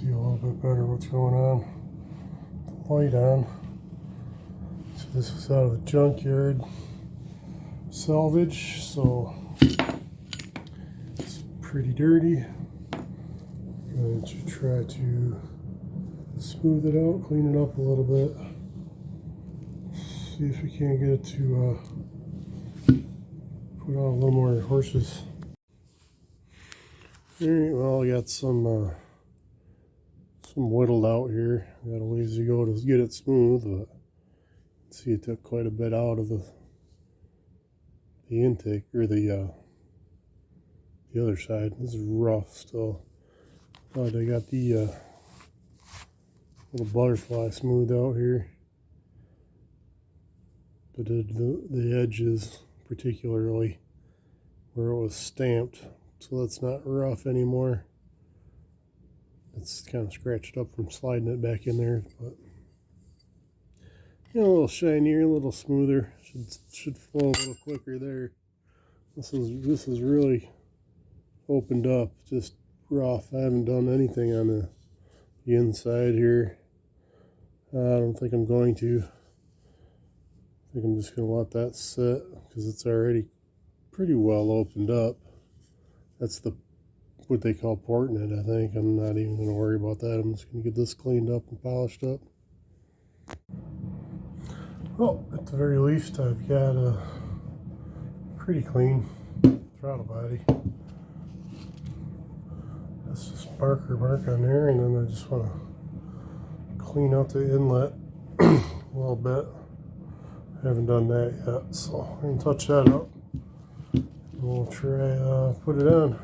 see a little bit better what's going on. The light on. So this is out of the junkyard salvage, so it's pretty dirty. I'm going to try to smooth it out, clean it up a little bit. See if we can't get it to put on a little more horses. Alright, well, I got some whittled out here. Got a ways to go to get it smooth, but see, it took quite a bit out of the intake, or the other side. This is rough still. But I got the little butterfly smooth out here, but the edges, particularly where it was stamped, so that's not rough anymore. It's kind of scratched up from sliding it back in there, but a little shinier, a little smoother. Should flow a little quicker there. This is really opened up, just rough. I haven't done anything on the inside here. I don't think I'm going to. I think I'm just going to let that sit because it's already pretty well opened up. That's what they call porting it, I think. I'm not even going to worry about that. I'm just going to get this cleaned up and polished up. Well, at the very least, I've got a pretty clean throttle body. That's just mark on there, and then I just want to clean out the inlet a little bit. I haven't done that yet, so I'm going to touch that up. We'll try put it on.